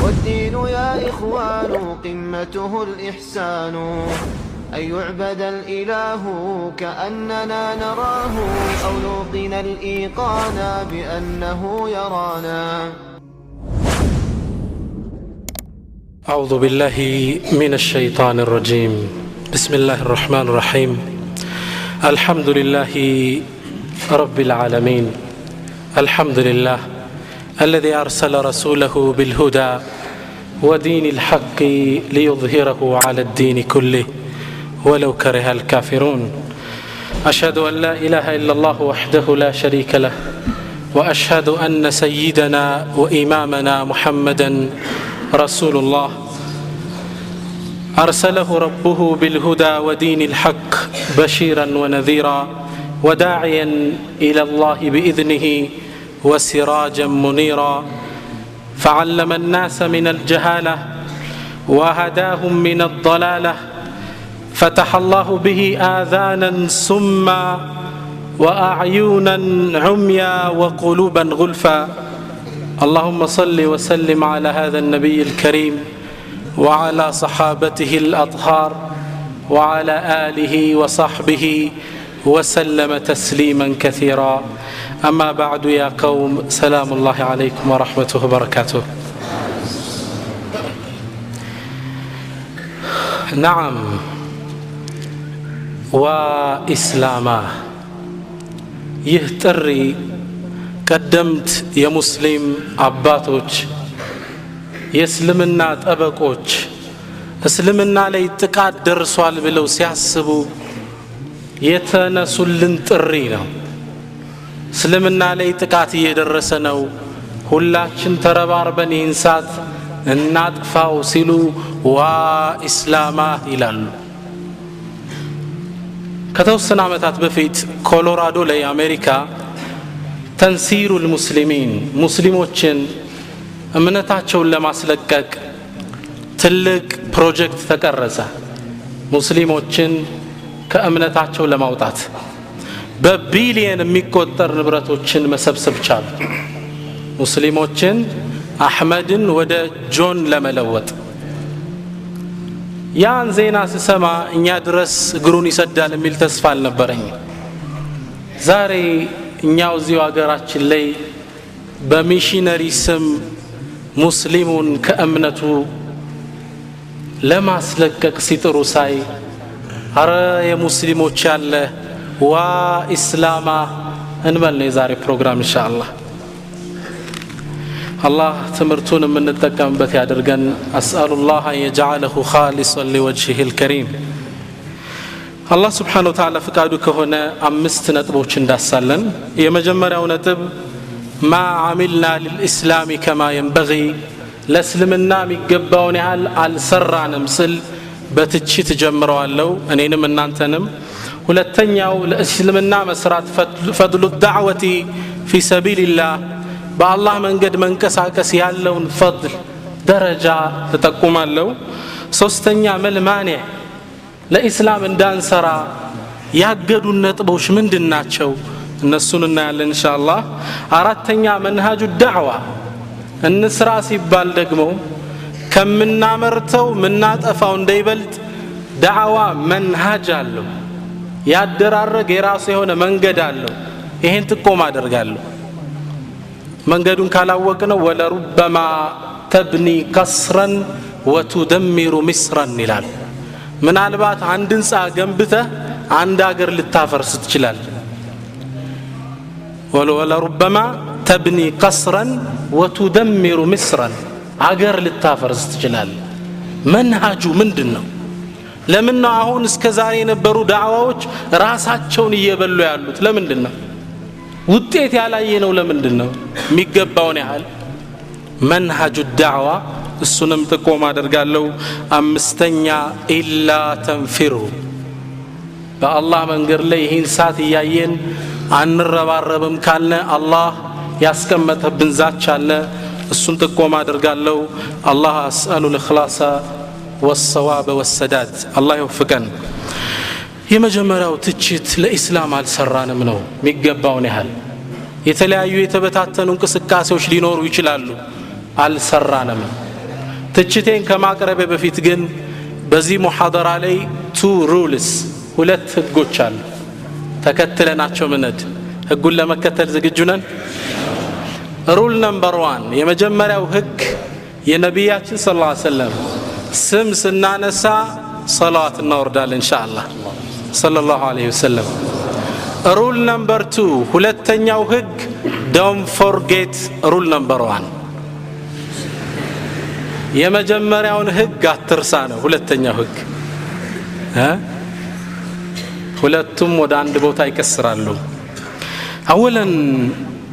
والدين يا إخوان قمته الإحسان أن يعبد الإله كأننا نراه أو نوقن الإيقان بأنه يرانا. أعوذ بالله من الشيطان الرجيم. بسم الله الرحمن الرحيم. الحمد لله رب العالمين. الحمد لله الذي أرسل رسوله بالهدى ودين الحق ليظهره على الدين كله ولو كره الكافرون. أشهد أن لا إله إلا الله وحده لا شريك له وأشهد أن سيدنا وإمامنا محمدا رسول الله أرسله ربه بالهدى ودين الحق بشيرا ونذيرا وداعيا إلى الله بإذنه وسراجا منيرا فعلم الناس من الجهالة وهداهم من الضلالة فتح الله به آذانا سما وأعينا عميا وقلوبا غلفا. اللهم صل وسلم على هذا النبي الكريم وعلى صحابته الأطهار وعلى آله وصحبه وسلم تسليما كثيرا. أما بعد يا قوم سلام الله عليكم ورحمته وبركاته. نعم وإسلاما يهتري قدمت يا مسلم አባቶች የእስልምና ጠበቆች እስልምና ላይ ጥቃት ደርሷል ብለው ሲያስቡ የተነሱልን ጥሪ ነው። እስልምና ላይ ጥቃት እየደረሰ ነው፣ ሁላችን ተረባርበን ይንሳት እናጥፋው ሲሉ ዋ ኢስላማ ይላሉ። ከተወሰነ ዓመታት በፊት ኮሎራዶ ላይ አሜሪካ ተንሲሩል ሙስሊሚን ሙስሊሞችን እምነታቸውን ለማስለቀቅ ትልቅ ፕሮጀክት ተቀረጸ። ሙስሊሞችን ከእምነታቸው ለማውጣት በቢሊየን የሚቆጠር ንብረቶችን መሰብሰብ ቻሉ። ሙስሊሞችን አህመድን ወደ ጆን ለመለወጥ። ያን ዜና ስሰማ እኛ ድረስ እግሩን ይሰዳል የሚል ተስፋ አልነበረኝ። ዛሬ እኛው እዚሁ ሀገራችን ላይ በሚሽነሪ ስም ሙስሊሙን ከእምነቱ ለማስለቀቅ ሲጥሩ ሳይ አረ የሙስሊሞች ያለ ዋ ኢስላማ እንበል ነው የዛሬ ፕሮግራም ኢንሻአላህ። አላህ ትምህርቱን የምንጠቀምበት ያደርገን። አስአሉላህ አን የጀዐለሁ ኻሊሰን ሊወጅሂል ከሪም። አላህ ስብሓነሁ ወተዓላ ፍቃዱ ከሆነ 5 ነጥቦች እንዳሳለን። የመጀመሪያው ነጥብ ማ አሚልና ሊልኢስላሚ ከማ የንበጊ ለእስልምና የሚገባውን ያህል አልሰራንም ስል በትችት ጀምረዋለሁ እኔንም እናንተንም። ሁለተኛው ለእስልምና መስራት ፈድሉ ዳዕወቲ ፊ ሰቢልላህ በአላህ መንገድ መንቀሳቀስ ያለውን ፈድል ደረጃ ተጠቁማለሁ። ሶስተኛ መልማኒዕ ለኢስላም እንዳንሰራ ያገዱን ነጥቦች ምንድናቸው? እነሱን እናያለን ኢንሻአላህ። አራተኛ መንሃጁ ዳዕዋ እንስራ ሲባል ደግሞ ከምናመርተው ምናጠፋው እንዳይበልጥ ዳዕዋ መንሃጅ አለው፣ ያደራረግ የራሱ የሆነ መንገድ አለው። ይሄን ጥቆም አደርጋለሁ። መንገዱን ካላወቅነው ወለሩበማ ተብኒ ቀስረን ወቱደሚሩ ሚስረን ይላል። ምናልባት አንድ ህንጻ ገንብተህ አንድ ሀገር ልታፈርስ ትችላለህ። ወለሩበማ ተብኒ ቀስረን ወቱደሚሩ ሚስረን አገር ልታፈርስ ትችላለህ። መንሃጁ ምንድነው? ለምን ነው አሁን እስከ ዛሬ የነበሩ ዳዕዋዎች ራሳቸውን እየበሉ ያሉት? ለምንድነው? ውጤት ያላየ ነው? ለምንድነው? የሚገባውን ያህል መንሃጁ ዳዕዋ እሱንም ጥቆም አደርጋለሁ። አምስተኛ ኢላ ተንፊሩ በአላህ መንገድ ላይ ይህን ሰዓት እያየን አንረባረብም ካልነ አላህ ያስቀመጠብን ዛቻ አለ። እሱን ጥቆም አደርጋለሁ። አላህ አስአሉ ልእኽላሳ ወሰዋበ ወሰዳድ አላህ ይወፍቀን። የመጀመሪያው ትችት ለኢስላም አልሰራንም ነው። የሚገባውን ያህል የተለያዩ የተበታተኑ እንቅስቃሴዎች ሊኖሩ ይችላሉ። አልሰራንም። ትችቴን ከማቅረቤ በፊት ግን በዚህ ሙሐደራ ላይ 2 rules ሁለት ህጎች አሉ ተከትለናቸው ምንድ ህጉን ለመከተል ዝግጁ ነን ሩል ነምበር 1 የመጀመሪያው ህግ የነቢያችን ሰለላሁ ዐለይሂ ወሰለም ስም ስናነሳ ሰላዋት እናወርዳለን ኢንሻአላህ ሰለላሁ ዐለይሂ ወሰለም ሩል ነምበር 2 ሁለተኛው ህግ don't forget ሩል ነምበር 1 የመጀመሪያውን ህግ አትርሳ ነው ሁለተኛው ህግ ሁለቱም ወደ አንድ ቦታ ይከስራሉ አወለን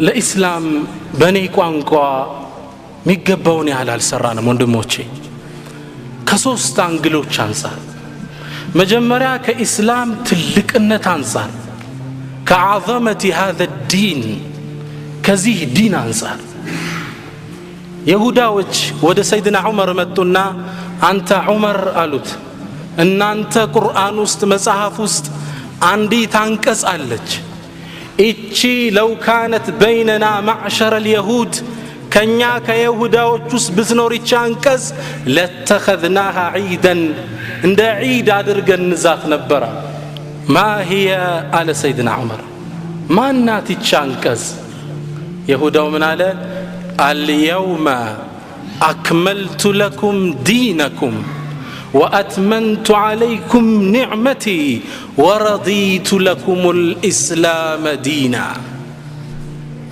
ለኢስላም በኔ ቋንቋ ሚገባውን ያህል አልሰራንም ወንድሞቼ ከሶስት አንግሎች አንፃር መጀመሪያ ከኢስላም ትልቅነት አንፃር ከዓዘመቲ هذا الدين ከዚህ ዲን አንፃር ይሁዳዎች ወደ ሰይድና ዑመር መጡና አንተ ዑመር አሉት እናንተ ቁርአን ውስጥ መጽሐፍ ውስጥ አንዲት አንቀጽ አለች እቺ ለው ካነት በይነና ማዕሸረ اليهود ከኛ ከይሁዳዎች ውስጥ ብትኖር እቺ አንቀጽ ለተخذناها عيدا እንደ ዒድ አድርገን ንዛት ነበር ما هي على سيدنا عمر ማናት እቺ አንቀጽ ይሁዳው ምን አለ اليوم أكملت لكم دينكم وأتممت عليكم نعمتي ورضيت لكم الإسلام دينا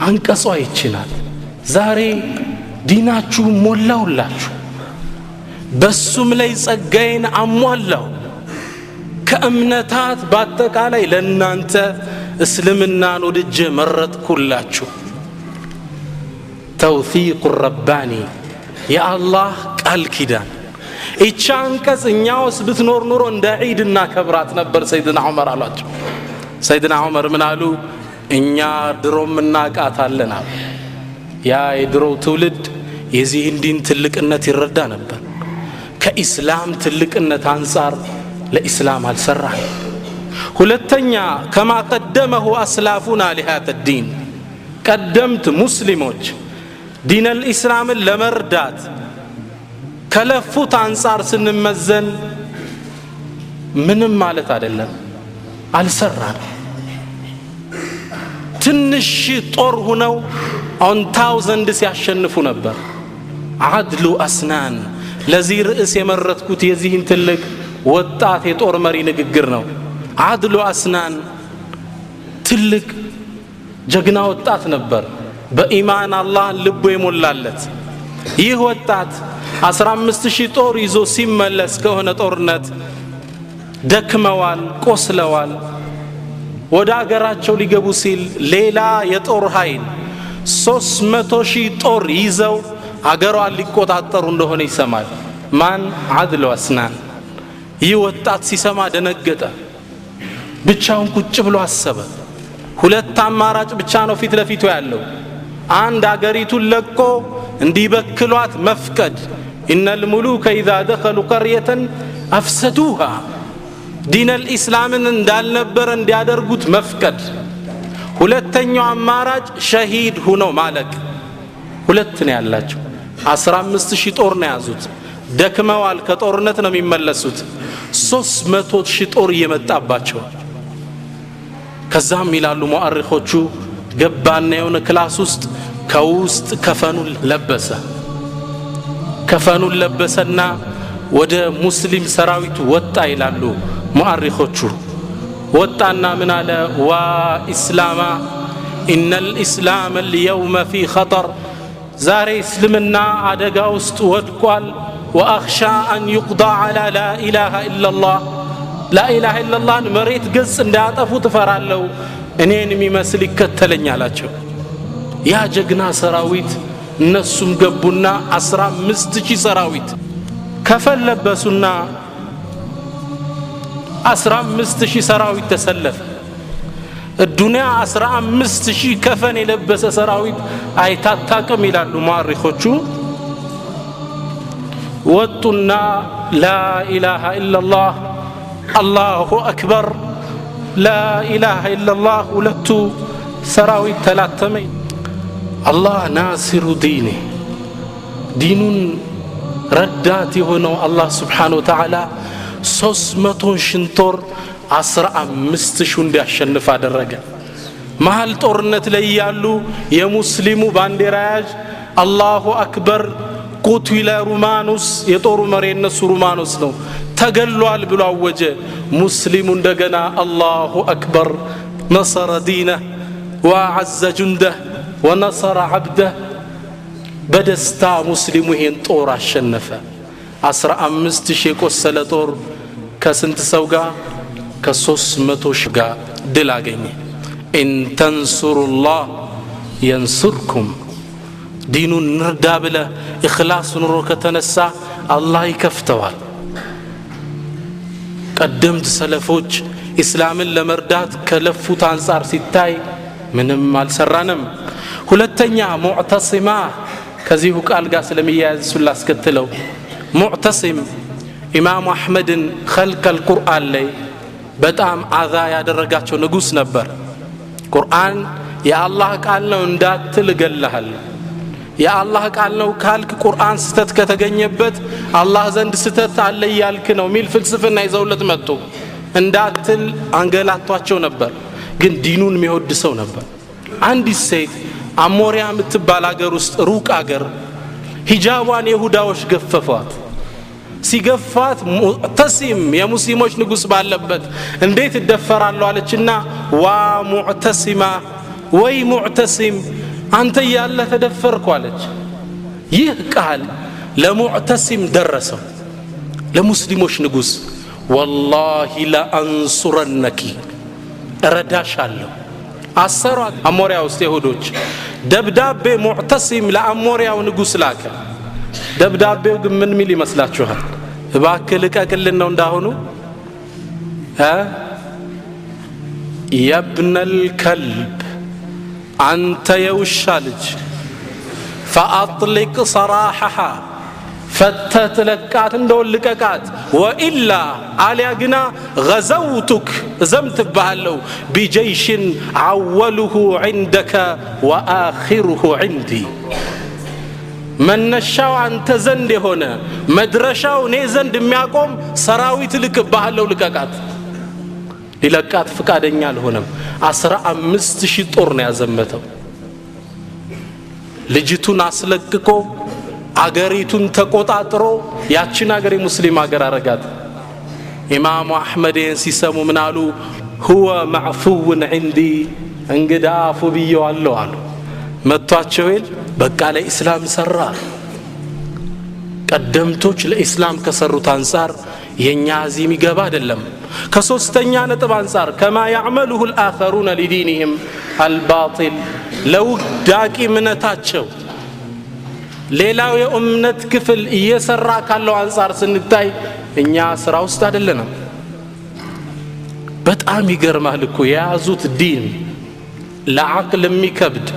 አንቀጽዋ ይችላል ዛሬ ዲናችሁ ሞላውላችሁ በሱም ላይ ጸጋዬን አሟላው ከእምነታት በአጠቃላይ ለእናንተ እስልምናን ወድጄ መረጥኩላችሁ توثيق الرباني يا الله قال كيدان እቺ አንቀጽ እኛውስ ብትኖር ኑሮ እንደ ዒድና ከብራት ነበር ሰይድና ዑመር አሏቸው ሰይድና ዑመር ምን አሉ እኛ ድሮም እናቃታለን አሉ ያ የድሮ ትውልድ የዚህን ዲን ትልቅነት ይረዳ ነበር ከኢስላም ትልቅነት አንፃር ለኢስላም አልሰራም ሁለተኛ كما قدمه اسلافنا لهذا الدين ቀደምት ሙስሊሞች ዲን الاسلام ለመርዳት ከለፉት አንፃር ስንመዘን ምንም ማለት አይደለም አልሰራን ትንሽ ጦር ሆነው on thousands ሲያሸንፉ ነበር አድሉ አስናን ለዚህ ርዕስ የመረጥኩት የዚህን ትልቅ ወጣት የጦር መሪ ንግግር ነው አድሉ አስናን ትልቅ ጀግና ወጣት ነበር በኢማን አላህ ልቡ የሞላለት ይህ ወጣት 15000 ጦር ይዞ ሲመለስ ከሆነ ጦርነት ደክመዋል ቆስለዋል ወደ አገራቸው ሊገቡ ሲል ሌላ የጦር ኃይል 300000 ጦር ይዘው አገሯን ሊቆጣጠሩ እንደሆነ ይሰማል ማን አድሉ አስናን ይህ ወጣት ሲሰማ ደነገጠ ብቻውን ቁጭ ብሎ አሰበ ሁለት አማራጭ ብቻ ነው ፊት ለፊቱ ያለው አንድ አገሪቱን ለቆ እንዲበክሏት መፍቀድ ان الملوك اذا دخلوا قريه افسدوها دين الاسلام እንዳልነበረ እንዲያደርጉት መፍቀድ ሁለተኛው አማራጭ ሸሂድ ሆኖ ማለቅ ሁለት ነው ያላቸው 15000 ጦር ነው ያዙት ደክመዋል ከጦርነት ነው የሚመለሱት 300000 ጦር እየመጣባቸው ከዛም ይላሉ ሙአሪኾቹ ገባና የሆነ ክላስ ውስጥ ከውስጥ ከፈኑን ለበሰና ወደ ሙስሊም ሰራዊት ወጣ ይላሉ ሙአሪኾቹ ወጣና ምን አለ ዋ ኢስላማ ان الاسلام اليوم في خطر ዛሬ እስልምና አደጋ ውስጥ ወድቋል واخشى ان يقضى على لا اله الا الله لا اله الا الله መሬት ገጽ እንዳያጠፉ ተፈራለው እኔን የሚመስል ይከተለኛላቸው ያ ጀግና ሰራዊት እነሱም ገቡና 15000 ሰራዊት ከፈለበሱና 15000 ሰራዊት ተሰለፈ الدنيا 15000 ከፈን የለበሰ ሰራዊት አይታጣቅም ይላሉ ሙአሪኾቹ ወጡና لا اله الا الله الله اكبر لا اله الا الله ሁለቱ ሰራዊት ተላተመ الله ناصر دينه دينون ረዳት የሆነው አላህ Subhanahu Wa Ta'ala 300 ሽንቶር 15 ሺህ እንዲያሸንፍ አደረገ መሃል ጦርነት ላይ ያሉ የሙስሊሙ ባንዲራ ያዥ አላሁ አክበር ቁትለ ሩማኑስ የጦሩ መሪ እነሱ ሩማኑስ ነው ተገሏል ብሎ አወጀ ሙስሊሙ እንደገና አላሁ አክበር نصر دينه وعز جنده ونصر عبده بدستا مسلمو ይሄን ጦር አሸነፈ 15 ሺህ ቆሰለ ጦር ከስንት ሰው ጋር ከ300 ሺህ ጋር ድል አገኘ ان تنصروا الله ينصركم ዲኑን ንርዳ ብለ ኢኽላስ ኑሮ ከተነሳ አላህ ይከፍተዋል ቀደምት ሰለፎች እስላምን ለመርዳት ከለፉት አንፃር ሲታይ ምንም አልሰራንም ሁለተኛ ሙዕተሲማ ከዚሁ ቃል ጋር ስለሚያያዝ ሱላስ ከተለው ሙዕተሲም ኢማም አህመድን خلق القرآن ላይ በጣም አዛ ያደረጋቸው ንጉስ ነበር ቁርአን የአላህ ቃል ነው እንዳትል ገለሃል የአላህ ቃል ነው ካልክ ቁርአን ስተት ከተገኘበት አላህ ዘንድ ስተት አለ ያልክ ነው ሚል ፍልስፍና ይዘውለት መጥቶ እንዳትል አንገላቷቸው ነበር ግን ዲኑን የሚወድ ሰው ነበር አንዲት ሴት አሞሪያ የምትባል ሀገር ውስጥ ሩቅ ሀገር ሂጃቧን ይሁዳዎች ገፈፏት ሲገፋት ሙዕተሲም የሙስሊሞች ንጉስ ባለበት እንዴት ይደፈራሉ አለችና ዋ ሙዕተሲማ ወይ ሙዕተሲም አንተ ያለ ተደፈርኩ አለች ይህ ቃል ለሙዕተሲም ደረሰው ለሙስሊሞች ንጉስ والله لا انصرنك እረዳሻለሁ አሰሯት አሞሪያ ውስጥ ይሁዶች ደብዳቤ ሙዕተሲም ለአሞሪያው ንጉስ ላከ ደብዳቤው ግን ምን ሚል ይመስላችኋል እባክህ ልቀቅልን ነው እንዳሆኑ يا ابن الكلب أنت يوشى لج فأطلق صراحها فتت لكات ندول لكات وإلا على جنا غزوتك زمت بهالو بجيش عوله عندك وآخره عندي من نشاو أنت زند هنا مدرشاو نيزند مياكم سراويت لك بهالو لكات للكات فكادنيال هنا أسرع مستشي طورنا يا زمتو لجيتون أسلككو አገሪቱን ተቆጣጥሮ ያችን አገር ሙስሊም አገር አረጋት ኢማሙ አህመድን ሲሰሙ ምናሉ هو معفو عندي እንግዳ አፉ ብየዋለሁ አሉ መጥቷቸው በቃ ለኢስላም ሰራ ቀደምቶች ለኢስላም ከሰሩት አንፃር የኛ አዚም ይገባ አይደለም ከሶስተኛ ነጥብ አንፃር كما يعمله الاخرون لدينهم الباطل لو ዳቂ ምነታቸው ሌላው የኡምነት ክፍል እየሰራ ካለው አንፃር ስንታይ እኛ ስራ ውስጥ አይደለንም በጣም ይገርማል እኮ የያዙት ዲን ለዓቅል የሚከብድ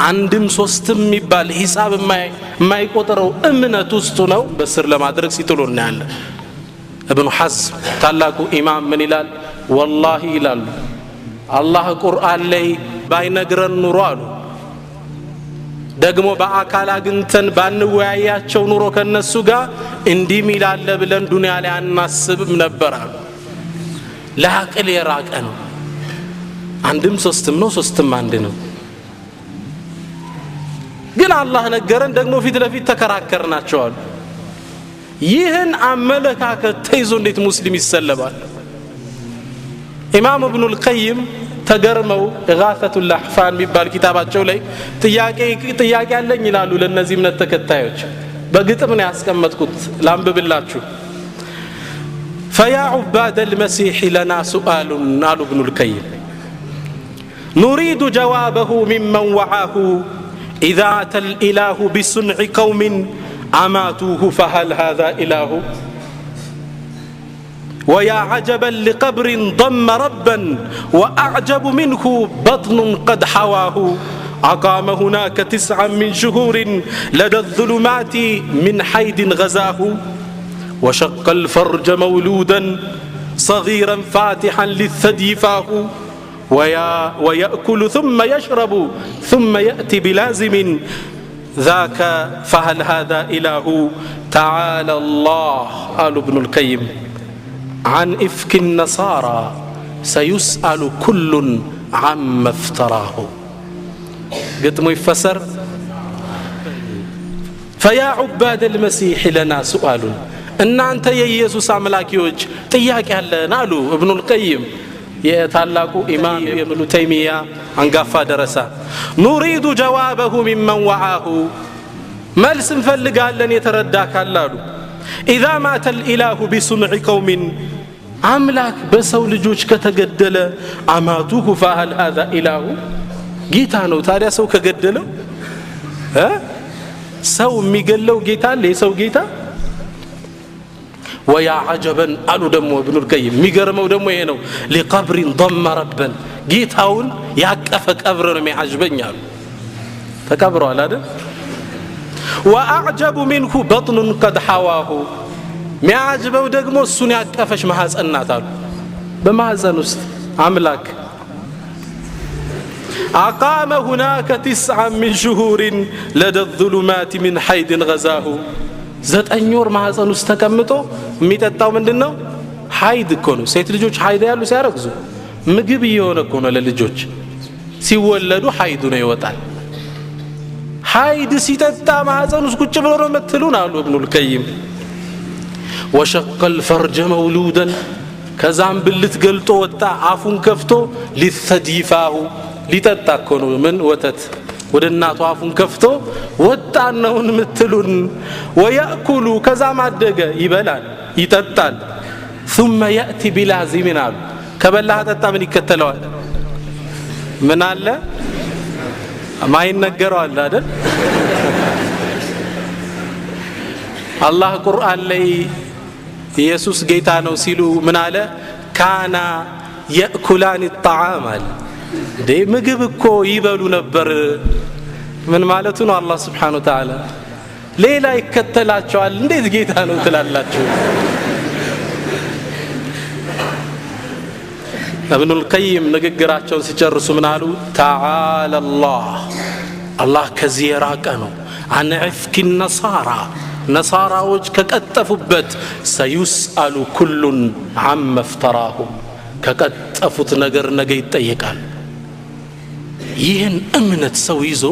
አንድም ሶስትም የሚባል ሂሳብ የማይቆጥረው እምነት ውስጥ ነው በስር ለማድረግ ሲጥሉና ያለ ابن حزم ታላቁ ኢማም ምን ይላል والله ይላል አላህ ቁርአን ላይ ባይነግረን ኑሮ አሉ ደግሞ በአካል አግንተን ባንወያያቸው ኑሮ ከነሱ ጋር እንዲህ ሚላለ ብለን ዱንያ ላይ አናስብም ነበር ለዓቅል የራቀ ነው አንድም ሶስትም ነው ሶስትም አንድ ነው ግን አላህ ነገረን ደግሞ ፊት ለፊት ተከራከርናቸው አሉ ይህን አመለካከት ተይዞ እንዴት ሙስሊም ይሰለባል ኢማም ኢብኑ አልቀይም ተገርመው ኢጋሰቱል አህፋን ቢባል ኪታባቸው ላይ ጥያቄ አለኝ ይላሉ ለነዚህ እምነት ተከታዮች በግጥም ነው ያስቀመጥኩት ላንብብላችሁ فيا عباد المسيح لنا سؤال قال ابن القيم نريد جوابه ممن وعاه إذا أتى الإله بصنع قوم أماتوه فهل هذا إله ويا عجبا لقبر ضم ربا وأعجب منه بطن قد حواه أقام هناك 9 من شهور لدى الظلمات من حيد غزاه وشق الفرج مولودا صغيرا فاتحا للثدي فاه ويأكل ثم يشرب ثم يأتي بلازم ذاك فهل هذا إله تعالى الله قال ابن القيم عن إفك النصارى سيسأل كل عما افتراه قطمو يفسر فيا عباد المسيح لنا سؤال إن أنت يا يسوع أملاكيوج تياك هلا نالو ابن القيم يتعلق إمام ابن تيمية عن قفا درسا نريد جوابه ممن وعاه ملس فلقال لن يترداك اللالو إذا مات الإله بصنع قوم أملاك بسول جوج كتقدل أماتوه فهل هذا إله جيتانو تاريا سو كقدلو ها سو ميقلو جيتان لي سو جيتا ويا عجبا قالوا دمو ابن القيم ميقرمو دمو ينو لقبر ضم ربا جيتاون يقف قبر مي عجبن يالو تقبروا على هذا واعجب منه بطن قد حواه مي عجبو دغمو سن يقفش محصناتالو بمحزن است املاك أقام هناك 9 من شهور لدى الظلمات من حيد غزاه ዘጠኝ ወር ማህፀን ውስጥ ተቀምጦ የሚጠጣው ምንድነው ሀይድ እኮ ነው ሴት ልጆች ሀይድ ያሉ ሲያረግዙ ምግብ እየሆነ እኮ ነው ለልጆች ሲወለዱ ሀይዱ ነው ይወጣል ሀይድ ሲጠጣ ማህፀን ውስጥ ቁጭ ብሎ ነው መትሉን አሉ ابن القيم وشق الفرج مولودا ከዛም ብልት ገልጦ ወጣ አፉን ከፍቶ ሊተዲፋሁ ሊጠጣ እኮ ነው ምን ወተት ወደ እናቱ አፉን ከፍቶ ወጣነውን ምትሉን ወያኩሉ ከዛ ማደገ ይበላል ይጠጣል ثم ياتي بلازمنا ከበላህ ጠጣ ምን ይከተለዋል ምን አለ ማይነገረው አለ አይደል አላህ ቁርአን ላይ ኢየሱስ ጌታ ነው ሲሉ ምን አለ ካና ياكلان الطعام دي ምግብ እኮ ይበሉ ነበር ምን ማለቱ ነው አላህ Subhanahu Wa Ta'ala ሌላ ይከተላቸዋል እንዴት ጌታ ነው ትላላችሁ ابن القيم ንግግራቸውን ሲጨርሱ ምን አሉ تعالى الله ከዚህ የራቀ ነው عن عفك النصارى ነሳራዎች ከቀጠፉበት سيسأل كل عما افتراه ከቀጠፉት ነገር ነገ ይጠየቃል ይህን እምነት ሰው ይዞ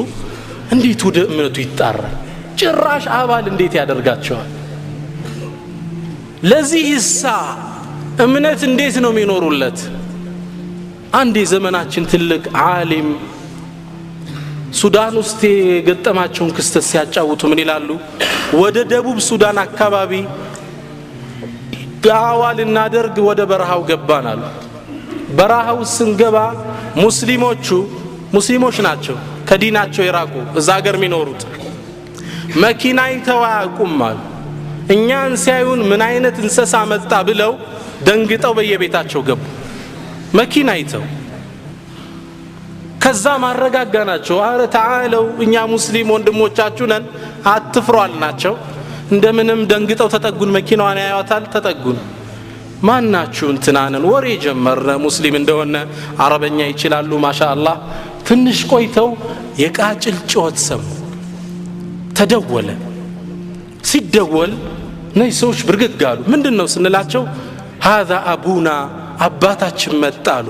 እንዴት ወደ እምነቱ ይጣራል ጭራሽ አባል እንዴት ያደርጋቸዋል ለዚህ ኢሳ እምነት እንዴት ነው የሚኖሩለት አንድ ዘመናችን ትልቅ ዓሊም ሱዳን ውስጥ የገጠማቸውን ክስተት ሲያጫውቱ ምን ይላሉ ወደ ደቡብ ሱዳን አካባቢ ዳዋ ልናደርግ ወደ በረሃው ገባናል በረሃው ስንገባ ሙስሊሞች ናቸው ከዲናቸው የራቁ እዛ ሀገር የሚኖሩት መኪና ይተዋቁማል እኛን ሲያዩን ምን አይነት እንሰሳ መጣ ብለው ደንግጠው በየቤታቸው ገቡ መኪና ይተው ከዛ ማረጋጋናቸው አረ ተዓለው እኛ ሙስሊም ወንድሞቻችሁ ነን አትፍሯልናቸው እንደምንም ደንግጠው ተጠጉን መኪናዋን ያያዋታል ተጠጉን ማናችሁ እንትናነን ወሬ ጀመረ ሙስሊም እንደሆነ አረበኛ ይችላሉ ማሻአላህ ትንሽ ቆይተው የቃጭል ጮት ሰሙ ተደወለ ሲደወል ነይ ሰዎች ብርግግ አሉ ምንድነው ስንላቸው هذا ابونا አባታችን መጣሉ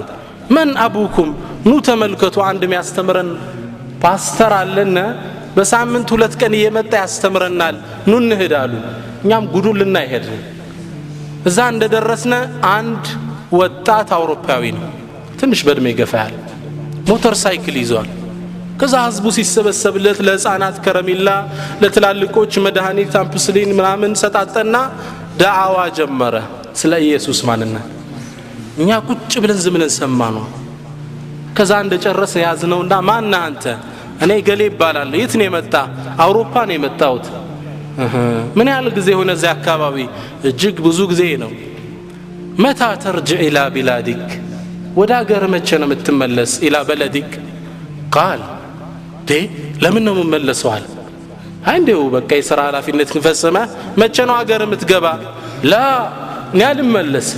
من ابوكم ኑ ተመልከቱ አንድ የሚያስተምረን ፓስተር አለና በሳምንት 2 ቀን እየመጣ ያስተምረናል ኑ እንሄዳሉ እኛም ጉዱልና ይሄድ እዛ እንደደረስነ አንድ ወጣት አውሮፓዊ ነው ትንሽ በእድሜ ገፋያል ሞተር ሳይክል ይዟል ከዛ ህዝቡ ሲሰበሰብለት ለህፃናት ከረሚላ ለትላልቆች መድኃኒት አምፕስሊን ምናምን ሰጣጠና ዳዓዋ ጀመረ ስለ ኢየሱስ ማንነት እኛ ቁጭ ብለን ዝምነን ሰማነው ከዛ እንደጨረሰ ያዝነውና ማን አንተ እኔ ገሌ ይባላል የት ነው የመጣ አውሮፓ ነው የመጣሁት ምን ያህል ጊዜ ሆነ እዚህ አካባቢ እጅግ ብዙ ጊዜ ነው متى ترجع الى بلادك ወደ ሀገር መቼ ነው የምትመለስ الى بلدك قال دي ለምን ነው የምመለሰው አንዴው በቃ የሥራ ኃላፊነት ከፈሰመ መቼ ነው ሀገር የምትገባ لا ያልመለስ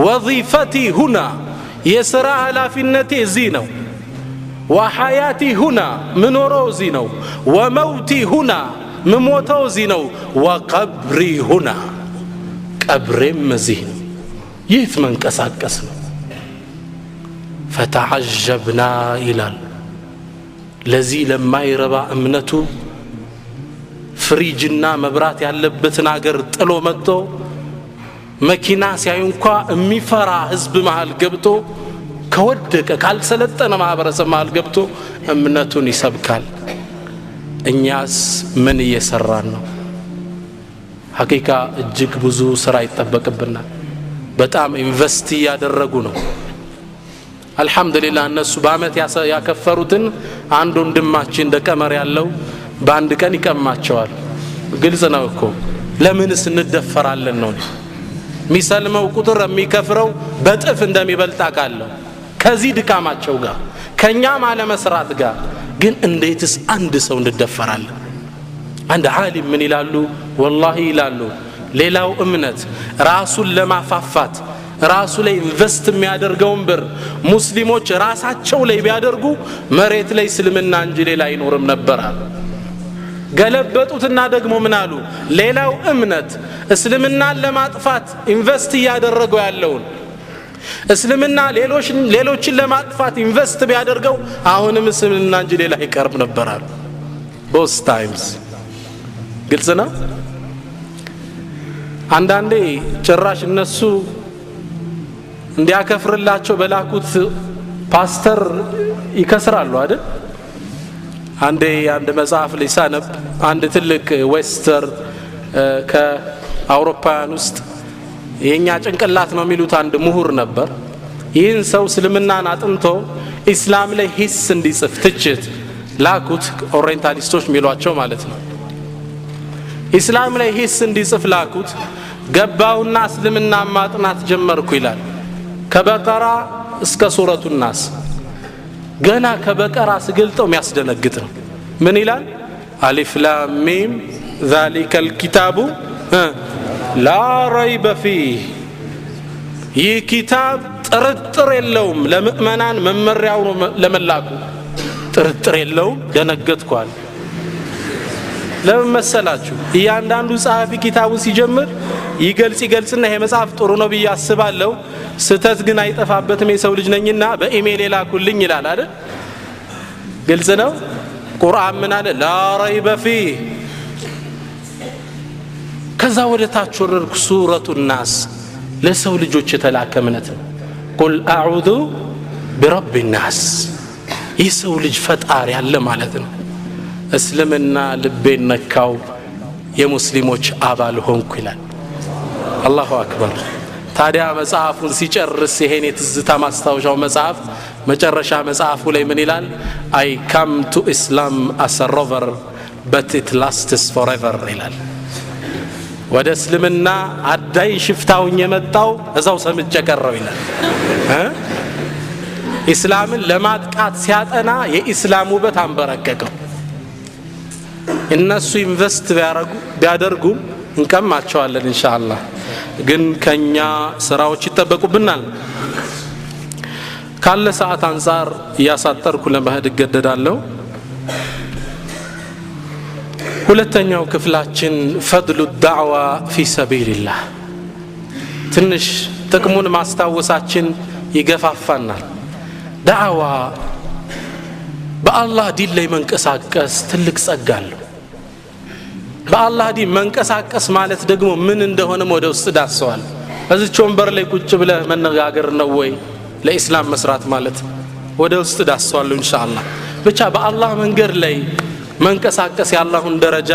وظيفتي هنا የሥራ ኃላፊነቴ እዚህ ነው وحياتي هنا منورو زينو وموتي هنا مموتو زينو وقبري هنا قبري مزين يثمن كساكسنا فتعجبنا إلى لذي لما يربى أمنته فريجنا مبرات ያለበትን አገር ጥሎ መጥቶ መኪና ሲያዩ እንኳን የሚፈራ ህዝብ መሃል ገብቶ ከወደቀ ካልሰለጠነ ማህበረሰብ መሃል ገብቶ እምነቱን ይሰብካል እኛስ ምን እየሰራን ነው ሐቂቃ እጅግ ብዙ ስራ ይጠበቅብናል በጣም ኢንቨስት ያደረጉ ነው አልহামዱሊላህ እነሱ በአመት ያከፈሩትን አንድ ወንድማችን እንደቀመር ያለው በአንድ ቀን ይቀማቸዋል ግልጽ ነው እኮ ለምንስ እንደፈራለን ነው ሚሰልመው ቁጥር የሚከፍረው በጥፍ እንደሚበልጥ አቃለው ከዚህ ድካማቸው ጋር ከኛ ማለ መስራት ጋር ግን እንዴትስ አንድ ሰው እንደፈራለን አንድ ዓሊም ምን ይላሉ والله ይላሉ ሌላው እምነት ራሱን ለማፋፋት ራሱ ላይ ኢንቨስት የሚያደርገውን ብር ሙስሊሞች ራሳቸው ላይ ቢያደርጉ መሬት ላይ እስልምና እንጂ ሌላ አይኖርም ነበር ገለበጡትና ደግሞ ምን አሉ ሌላው እምነት እስልምናን ለማጥፋት ኢንቨስት ያደረገው ያለውን እስልምና ሌሎችን ለማጥፋት ኢንቨስት ቢያደርገው አሁንም እስልምና እንጂ ሌላ አይቀርም ነበር both times ግልጽ ነው አንዳንዴ ጭራሽ እነሱ እንዲያከፍርላቸው በላኩት ፓስተር ይከስራሉ አይደል አንድ መጽሐፍ ሊሳነብ አንድ ትልቅ ዌስተር ከአውሮፓውያን ውስጥ የኛ ጭንቅላት ነው የሚሉት አንድ ምሁር ነበር ይህን ሰው እስልምናን አጥንቶ ኢስላም ላይ ሂስ እንዲጽፍ ትችት ላኩት ኦሪየንታሊስቶች የሚሏቸው ማለት ነው ኢስላም ላይ ሂስ እንዲጽፍ ላኩት ገባውና እስልምና ማጥናት ጀመርኩ ይላል ከበቀራ እስከ ሱረቱ الناس ገና ከበቀራ ስገልጠው የሚያስደነግጥ ነው ምን ይላል አሊፍ ላም ሚም ذلك الكتاب لا ريب فيه ይህ ኪታብ ጥርጥር የለውም ለምእመናን መመሪያው ለመላኩ ጥርጥር የለውም ደነገጥኳል ለምን መሰላችሁ እያንዳንዱ ጻፊ ኪታቡን ሲጀምር ይገልጽና ይሄ መጽሐፍ ጥሩ ነው ብዬ አስባለሁ ስተት ግን አይጠፋበትም የሰው ልጅ ነኝና በኢሜል ላኩልኝ ይላል አይደል ግልጽ ነው ቁርአን ምን አለ ላ ረይበ ፊህ ከዛ ወደ ታች ወረድኩ ሱረቱ الناس ለሰው ልጆች የተላከ እምነት ነው ቁል አዑዙ برب الناس የሰው ልጅ ፈጣሪ ያለ ማለት ነው እስልምና ልቤን ነካው የሙስሊሞች አባል ሆንኩ ይላል አላሁ አክበር ታዲያ መጽሐፉን ሲጨርስ ይሄን የትዝታ ማስታወሻው መጽሐፍ መጨረሻ መጽሐፉ ላይ ምን ይላል I come to Islam as a rover but it lasts forever ይላል ወደ እስልምና አዳይ ሽፍታውኝ የመጣው እዛው ሰምጬ ቀረው ይላል ኢስላምን ለማጥቃት ሲያጠና የኢስላም ውበት አንበረከከው እነሱ ኢንቨስት ቢያደርጉም እንቀማቸዋለን ኢንሻአላህ ግን ከኛ ስራዎች ይተበቁብናል ካለ ሰዓት አንፃር ያሳጠርኩ ለመሄድ እገደዳለሁ ሁለተኛው ክፍላችን ፈድሉ ዳዕዋ ፊ ሰቢልላህ ትንሽ ጥቅሙን ማስታወሳችን ይገፋፋናል ዳዕዋ በአላህ ዲን ላይ መንቀሳቀስ ትልቅ ጸጋ አለው በአላህ ዲን መንቀሳቀስ ማለት ደግሞ ምን እንደሆነም ወደ ውስጥ ዳሰዋል እዚህ ወንበር ላይ ቁጭ ብለህ መነጋገር ነው ወይ ለኢስላም መስራት ማለት ወደ ውስጥ ዳሰዋል ኢንሻአላህ ብቻ በአላህ መንገድ ላይ መንቀሳቀስ ያላሁን ደረጃ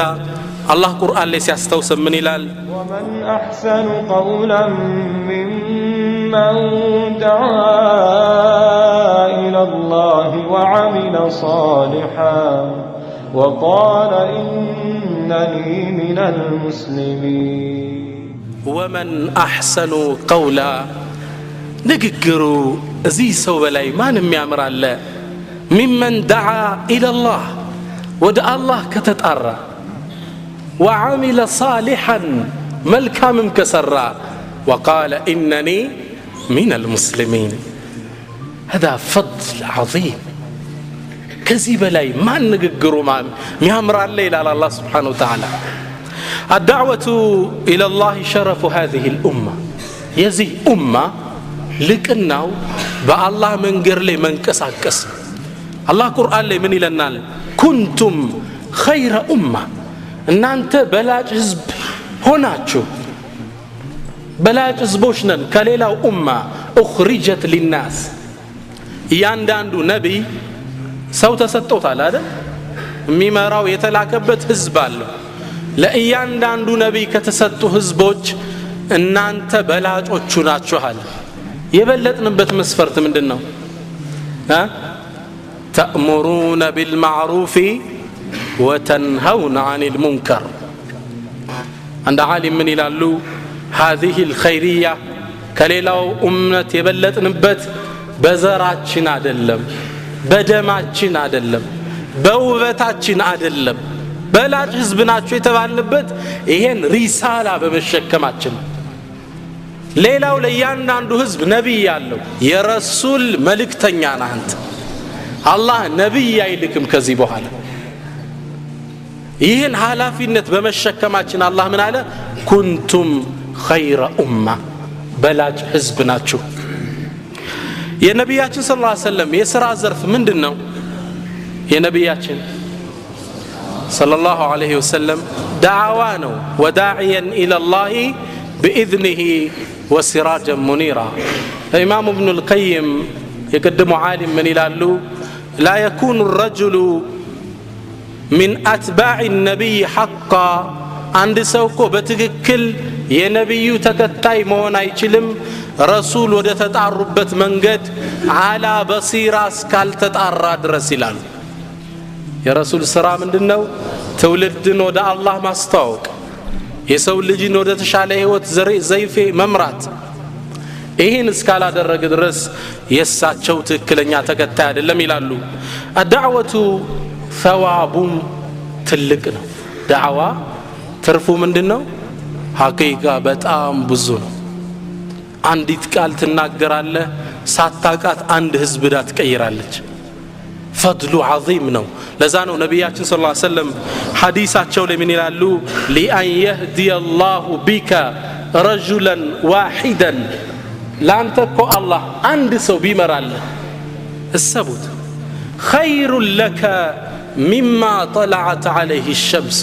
አላህ ቁርአን ላይ ሲያስተውስ ምን ይላል ወመን አህሰኑ ቀውላን ሚመን ደዓ ኢለላህ ወዐሚለ ሷሊሐን وقال إنني من المسلمين ومن أحسن قولا نققروا زي سو بلاي ما نميامر الله ممن دعا إلى الله ودع الله كتتأرى وعمل صالحا ملكا ممكسرا وقال إنني من المسلمين هذا فضل عظيم ከዚህ በላይ ማን ንግግሩ ሚያምራለ ይላል አላህ Subhanahu Wa Ta'ala الدعوة إلى الله شرف هذه الأمة يزي أمة لكناو بالله منجر لي منكساكس الله قرآن لي من إلى كنتم خير أمة إن أنت بلاج حزب هناچو بلاج حزبوشنن كليلا أمة أخرجت للناس يانداندو نبي سو تسطوت على هذا ميمراو يتلاكبت حزب الله ለእያንዳንዱ ነብይ ከተሰጡ ህዝቦች እናንተ በላጮቹ ናችኋል የበለጥንበት መስፈርት ምንድነው تأمرون بالمعروف وتنهون عن المنكر عند عالم من ይላሉ هذه الخيرية ከሌላው ኡመት የበለጥንበት በዘራችን አይደለም በደማችን አይደለም በውበታችን አይደለም በላጭ ህዝብ ናቸው የተባልንበት ይሄን ሪሳላ በመሸከማችን ሌላው ለያንዳንዱ ህዝብ ነብይ ያለው የረሱል መልእክተኛ ነህ አንተ አላህ ነብይ አይልክም ከዚህ በኋላ ይሄን ኃላፊነት በመሸከማችን አላህ ምን አለ ኩንቱም ኸይረ ኡማ በላጭ ህዝብ ናችሁ የነብያችን ሰለላሁ ዐለይሂ ወሰለም የሥራ ዘርፍ ምንድነው የነብያችን صلى الله عليه وسلم دعوانه وداعيا إلى الله بإذنه وسراجا منيرا الإمام ابن القيم يقدم عالم من إلى لا يكون الرجل من أتباع النبي حقا عند سوكو بتككل ينبي تكتاي مونا يشلم رسول ودت عربت منقد على بصيرة سكال تتعرض رسلال يا رسول السلام ምንድነው ትውልድን ወደ አላህ ማስተዋወቅ የሰው ልጅን ወደ ተሻለ ህይወት ዘይፌ መምራት ይሄን እስካላደረገ ድረስ የሳቸው ትክክለኛ ተከታይ አይደለም ይላሉ الدعوة ثواب ትልቅ ነው ዳዕዋ ትርፉ ምንድነው ሐቂቃ በጣም ብዙ ነው አንዲት ቃል ትናገራለህ ሳታቃት አንድ ህዝብ ዳት ትቀይራለች فضل عظيم ነው ለዛነው ነብያችን ሰለላሁ ዐለይሂ ወሰለም ሐዲሳቸው ላይ ምን ይላሉ لأن يهدي الله بك رجلا واحدا ላንተ እኮ አላህ አንድ ሰው ቢመራልህ እሰቡት خير لك مما طلعت عليه الشمس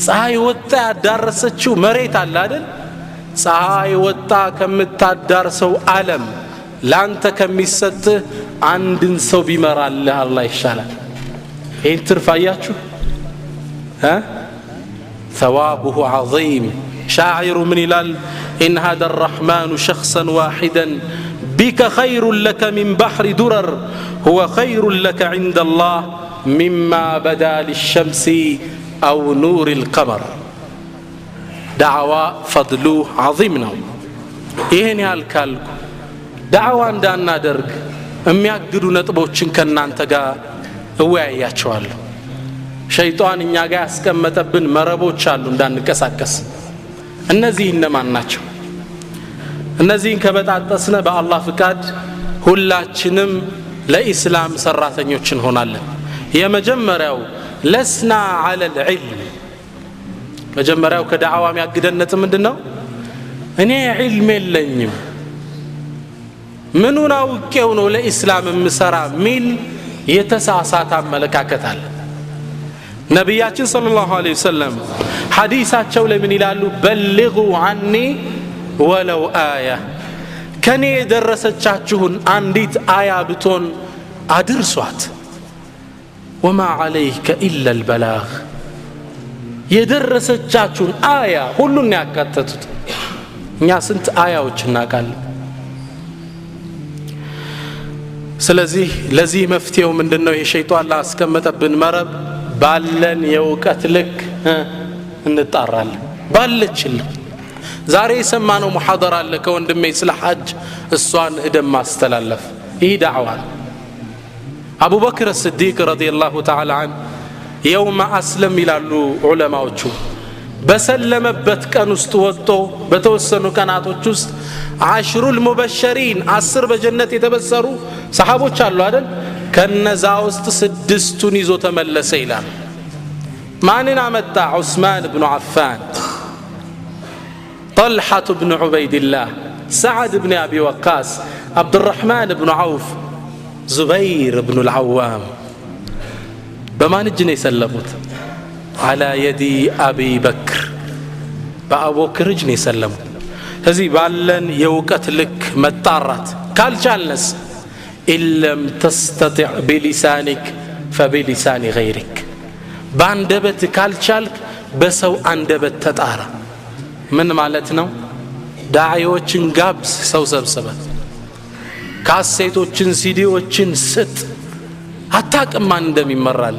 ፀሐይ ወጣ ያዳረሰችው መሬት አለ አይደል ፀሐይ ወጣ ከምታዳርሰው ዓለም ላንተ ከሚሰጥህ አንድን ሰው ቢመራልህ አላህ ይሻላል ይሄን ትርፋያችሁ ثوابه عظيم شاعر من إلال إن هذا الرحمن شخصا واحدا بك خير لك من بحر درر هو خير لك عند الله مما بدا للشمس أو نور القمر دعوة فضله عظيم ይሄን ያልካልኩ دعوة عندنا درج የሚያግዱ ነጥቦችን ከናንተ ጋር እወያያቸዋለሁ ሸይጣን እኛ ጋር ያስቀመጠብን መረቦች አሉ እንዳንቀሳቀስ እነዚህ እነማን ናቸው እነዚህን ከበጣጠስነ በአላህ ፍቃድ ሁላችንም ለኢስላም ሰራተኞች እንሆናለን የመጀመሪያው ለስና على العلم መጀመሪያው ከዳዕዋ የሚያግደነት ምንድነው እኔ ዒልም የለኝም ምኑን አውቄው ነው ለኢስላም ምሰራ ሚል የተሳሳተ አመለካከት አለ ነብያችን ሰለላሁ ዐለይሂ ወሰለም ሐዲሳቸው ላይ ምን ይላሉ በልጉ عني ولو آية ከኔ የደረሰቻችሁን አንዲት አያ ብቶን አድርሷት وما عليك إلا البلاغ የደረሰቻችሁን አያ ሁሉን ያካተቱት እኛ ስንት አያዎች እናቃለን ስለዚህ ለዚህ መፍትሄው ምንድነው የሸይጣን ላስቀመጠብን መረብ ባለን የውቀት ልክ እንጣራለን ባለችልን ዛሬ የሰማነው ሙሐደራ አለ ከወንድሜ ስለ ሐጅ እሷን ህደም ማስተላለፍ ይህ ዳዕዋ አቡ በክር الصديق رضي الله تعالى عنه يوم أسلم ይላሉ ዑለማዎቹ በሰለመበት ቀን ውስጥ ወጥቶ በተወሰኑ ቀናቶች ውስጥ 10 المبشرين 10 በጀነት የተበሰሩ ሰሃቦች አሉ አይደል ከነዛ ውስጥ 6ቱን ይዞ ተመለሰ ይላል። ማንን አመጣ? ዑስማን ብኑ ዓፋን፣ طلحة بن عبيد الله، سعد بن أبي وقاص، عبد الرحمن بن عوف، زبير بن العوام. بما نجني سلمت على يدي أبي بكر، بأبو بكر جني سلمت. هذي بالن يوقت لك متطارات قال جالس إن لم تستطع بلسانك فبلسان غيرك. باندبت قال شالك بسو اندبت تطارا. من مالتنا ዳዒዎችን ጋብስ፣ ሰው ሰብስበት፣ ካሴቶችን ሲዲዎችን ስጥ። አታውቅም ማን እንደሚመራል።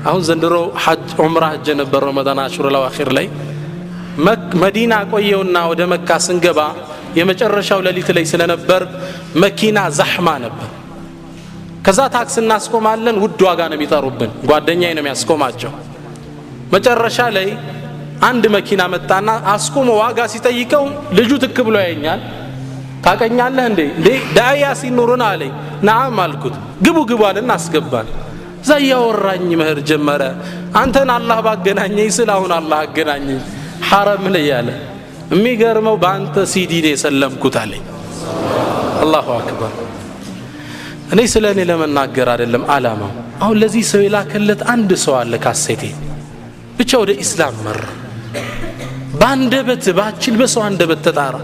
አሁን ዘንድሮ ሐጅ ዑምራ ሄጄ ነበር ረመዳን አሽሩል አዋኺር ላይ መዲና ቆየውና ወደ መካ ስንገባ የመጨረሻው ሌሊት ላይ ስለነበር መኪና ዛህማ ነበር። ከዛ ታክሲ እናስቆማለን፣ ውድ ዋጋ ነው የሚጠሩብን። ጓደኛዬ ነው የሚያስቆማቸው። መጨረሻ ላይ አንድ መኪና መጣና አስቆሞ ዋጋ ሲጠይቀው ልጁ ትክ ብሎ ያየኛል። ታቀኛለህ እንዴ? ዳያ ሲኖርና አለኝ። ነዓም አልኩት። ግቡ ግቡ አለና አስገባን። ዘያወራኝ መህር ጀመረ። አንተን አላህ ባገናኘኝ ስለ አሁን አላህ አገናኘኝ ሐረም ላይ ያለ። የሚገርመው በአንተ ሲዲ ነው የሰለምኩት አለኝ። አላሁ አክበር። እኔ ስለኔ ለመናገር አይደለም አላማው። አሁን ለዚህ ሰው የላከለት አንድ ሰው አለ ካሴቴ ብቻ ወደ ኢስላም መር። ባንደበት ባችል በሰው አንደበት ተጣራ፣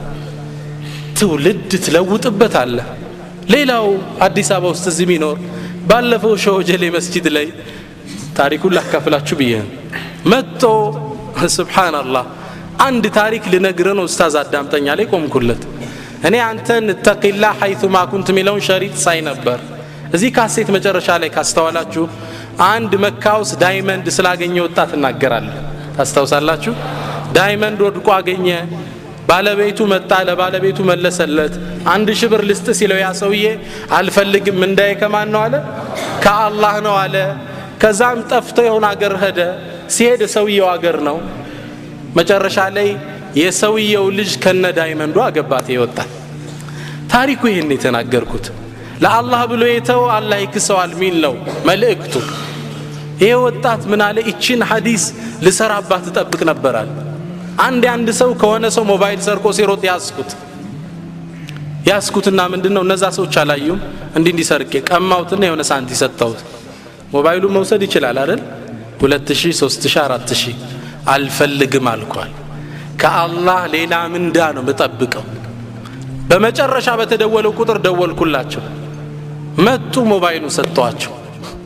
ትውልድ ትለውጥበት አለ። ሌላው አዲስ አበባ ውስጥ እዚህ ሚኖር ባለፈው ሸወጀሌ መስጂድ ላይ ታሪኩን ላካፍላችሁ ብዬ መጥቶ ሱብሃንአላህ አንድ ታሪክ ልነግርህ ነው ኡስታዝ አዳምጠኛ ላይ ቆምኩለት። እኔ አንተን ተቂላ ሐይቱማ ኩንት ሚለውን ሸሪጥ ሳይ ነበር። እዚህ ካሴት መጨረሻ ላይ ካስተዋላችሁ አንድ መካ ውስጥ ዳይመንድ ስላገኘ ወጣት እናገራለን። ታስታውሳላችሁ? ዳይመንድ ወድቆ አገኘ። ባለቤቱ መጣ፣ ለባለቤቱ መለሰለት። 1000 ብር ልስጥ ሲለው ያ ሰውዬ አልፈልግም፣ እንዳይ ከማን ነው አለ? ከአላህ ነው አለ። ከዛም ጠፍቶ የሆነ አገር ሄደ። ሲሄድ ሰውየው አገር ነው። መጨረሻ ላይ የሰውየው ልጅ ከነ ዳይመንዱ አገባት ይወጣል። ታሪኩ ይሄን የተናገርኩት ለአላህ ብሎ የተው አላህ ይክሰዋል ሚል ነው መልእክቱ። ይሄ ወጣት ምን አለ? እቺን ሐዲስ ልሰራባት ተጠብቅ ነበራል። አንድ ሰው ከሆነ ሰው ሞባይል ሰርቆ ሲሮጥ ያስኩትና ምንድነው እነዛ ሰዎች አላዩም። እንዲሰርቄ ቀማውትና የሆነ ሳንቲ ሰጣውት። ሞባይሉን መውሰድ ይችላል አይደል? 2000 3000 4000 አልፈልግም አልኳል። ከአላህ ሌላ ምንዳ ነው መጠብቀው። በመጨረሻ በተደወለው ቁጥር ደወልኩላቸው። መጡ፣ ሞባይሉን ሰጥቷቸው።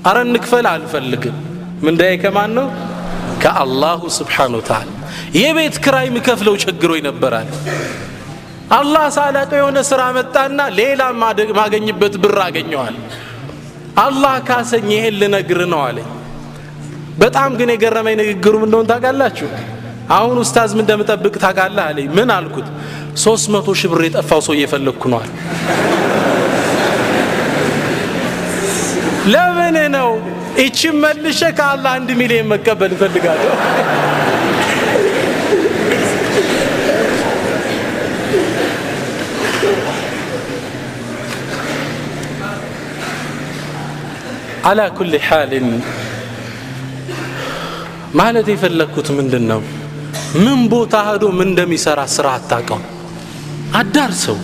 አረ እንክፈል፣ አልፈልግም። ምንዳዬ ከማን ነው? ከአላሁ ሱብሓነሁ ወተዓላ። የቤት ክራይ ምከፍለው ቸግሮኝ ነበራል። አላህ ሳላቀው የሆነ ስራ መጣና ሌላ ማገኝበት ብር አገኘዋል። አላህ ካሰኝ ይሄን ልነግር ነው አለኝ። በጣም ግን የገረመኝ ንግግሩ ምን እንደሆነ ታውቃላችሁ? አሁን ኡስታዝ ምን እንደምጠብቅ ታውቃለህ አለኝ። ምን አልኩት? 300 ሺህ ብር የጠፋው ሰው እየፈለግኩ ነው አለ። ለምን ነው እቺ መልሼ ከአላህ 1 ሚሊዮን መቀበል እፈልጋለሁ። على كل حال ማለት የፈለኩት ምንድነው? ምን ቦታ ሄዶ ምን እንደሚሰራ ስራ አታውቀው፣ አዳርሰው።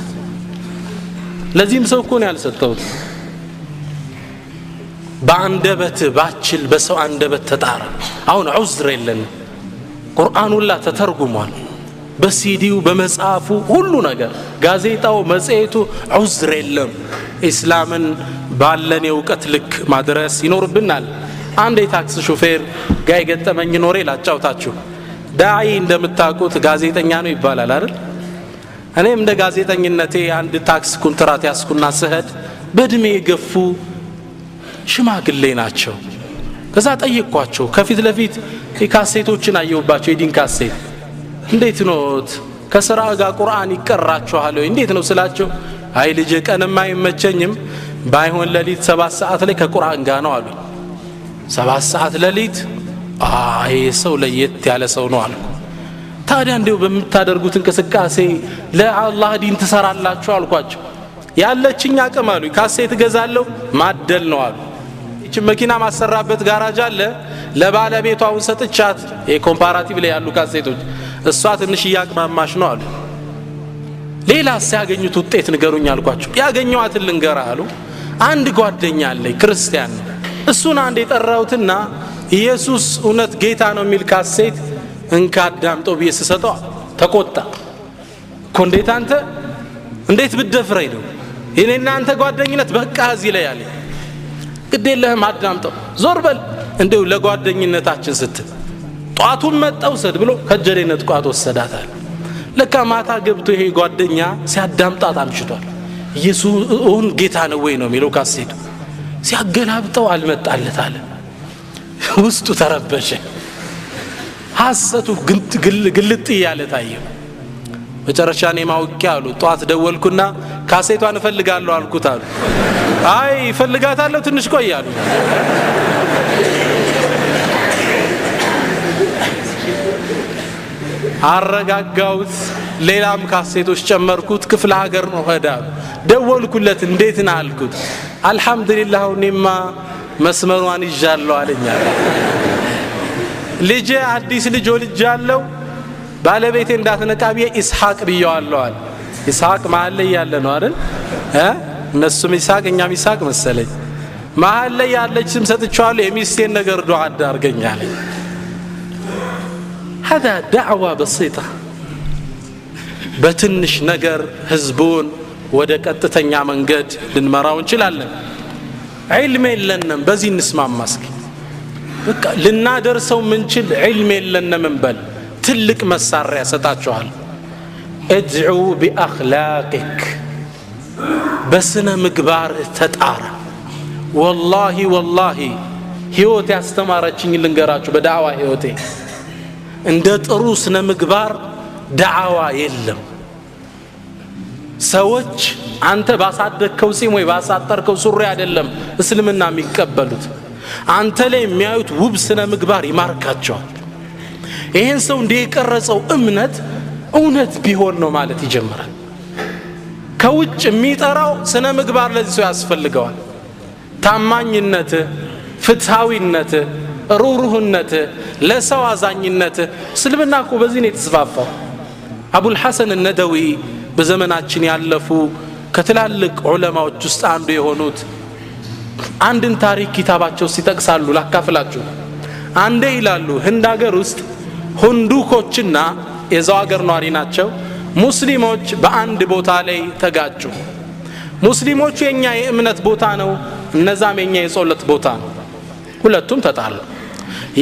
ለዚህም ሰው እኮ ነው ያልሰጠሁት። በአንደበት ባችል በሰው አንደበት ተጣራ። አሁን ዑዝር የለን። ቁርአኑ ላ ተተርጉሟል፣ በሲዲው በመጽሐፉ ሁሉ ነገር፣ ጋዜጣው መጽሔቱ ዑዝር የለም። ኢስላምን ባለን የእውቀት ልክ ማድረስ ይኖርብናል። አንድ የታክሲ ሹፌር ጋር የገጠመኝ ኖሬ ላጫውታችሁ። ዳዒ እንደምታውቁት ጋዜጠኛ ነው ይባላል አይደል? እኔም እንደ ጋዜጠኝነቴ አንድ ታክሲ ኮንትራት ያስኩና ስሄድ በእድሜ የገፉ ሽማግሌ ናቸው። ከዛ ጠየቅኳቸው። ከፊት ለፊት ካሴቶችን አየሁባቸው፣ የዲን ካሴት። እንዴት ኖት? ከስራ ጋር ቁርአን ይቀራችኋል ወይ? እንዴት ነው ስላቸው፣ አይ ልጄ ቀንማ አይመቸኝም፣ ባይሆን ሌሊት 7 ሰዓት ላይ ከቁርአን ጋር ነው አሉ። 7 ሰዓት ሌሊት? አይ ሰው ለየት ያለ ሰው ነው አልኩ። ታዲያ እንዴው በምታደርጉት እንቅስቃሴ ለአላህ ዲን ትሰራላችሁ አልኳቸው። ያለችኝ አቅም አሉ ካሴት ገዛለሁ ማደል ነው አሉ እቺ መኪና ማሰራበት ጋራጅ አለ ለባለቤቷው ሰጥቻት የኮምፓራቲቭ ላይ ያሉ ካሴቶች እሷ ትንሽ ያቅማማሽ ነው አሉ ሌላ ሲያገኙት ውጤት ንገሩኝ አልኳቸው ያገኘዋትን ልንገራ አሉ አንድ ጓደኛ አለኝ ክርስቲያን ነው እሱን አንድ የጠራውትና ኢየሱስ እውነት ጌታ ነው የሚል ካሴት እንካዳምጦ ቢየሰሰጠው ተቆጣ ኮንዴት አንተ እንዴት ብትደፍረኝ ነው የኔና አንተ ጓደኝነት በቃ እዚህ ላይ ያለ ግዴለህም አዳምጠው ዞር በል እንደው ለጓደኝነታችን ስትል ጧቱን መጣው ሰድ ብሎ ከጀሬነት ቋት ወሰዳታል ለካ ማታ ገብቶ ይሄ ጓደኛ ሲያዳምጣት አምሽቷል ኢየሱስ ጌታ ነው ወይ ነው የሚለው ካሴቱ ሲያገላብጠው አልመጣለት አለ ውስጡ ተረበሸ ሐሰቱ ግልጥ ያለ ታየው መጨረሻ ነው ማውቂያ አሉ ጧት ደወልኩና ካሴቷን እፈልጋለሁ አልኩት አሉ አይ እፈልጋታለሁ ትንሽ ቆያሉ አረጋጋውት ሌላም ካሴቶች ጨመርኩት ክፍለ ሀገር ነው ሄዳ ደወልኩለት እንዴት ነው አልኩት አልহামዱሊላህ እኔማ መስመሩን ይዣለሁ አለኛ ልጄ አዲስ ልጅ ወልጃለሁ ባለቤቴ እንዳትነቃቢየ ኢስሐቅ ብየዋለሁ አለ ኢስሐቅ መሃል ላይ ያለ ነው አይደል እነሱም ኢስሐቅ እኛም ኢስሐቅ መሰለኝ መሃል ላይ ያለች ስም ሰጥቻለሁ የሚስቴን ነገር ዱዓ አድርገኛል هذا دعوة بسيطة በትንሽ ነገር ህዝቡን ወደ ቀጥተኛ መንገድ ልንመራው እንችላለን ዒልም የለንም በዚህ እንስማማ እስኪ በቃ ልናደርሰው ምንችል ዒልም የለንም እንበል ትልቅ መሳሪያ ሰጣቸዋል ادعو باخلاقك በስነ ምግባር ተጣራ والله ህይወት ያስተማረችኝ ልንገራችሁ በዳዕዋ ህይወቴ እንደ ጥሩ ስነ ምግባር ዳዕዋ የለም ሰዎች አንተ ባሳደከው ጺም ወይ ባሳጠርከው ሱሪ አይደለም እስልምና የሚቀበሉት አንተ ላይ የሚያዩት ውብ ስነ ምግባር ይማርካቸዋል ይሄን ሰው እንደቀረጸው እውነት ቢሆን ነው ማለት ይጀምራል ከውጭ የሚጠራው ስነ ምግባር ለዚህ ሰው ያስፈልገዋል ታማኝነት ፍትሃዊነት ሩሩህነት ለሰው አዛኝነት እስልምና እኮ በዚህ ነው የተስፋፋው አቡል ሐሰን الندوي በዘመናችን ያለፉ ከትላልቅ ዑለማዎች ውስጥ አንዱ የሆኑት አንድን ታሪክ ኪታባቸው ሲጠቅሳሉ ላካፍላችሁ አንዴ ይላሉ ህንድ ሀገር ውስጥ ሁንዱኮችና የዛው ሀገር ኗሪ ናቸው ሙስሊሞች በአንድ ቦታ ላይ ተጋጩ ሙስሊሞቹ የኛ የእምነት ቦታ ነው እነዛም የኛ የጾለት ቦታ ነው ሁለቱም ተጣሉ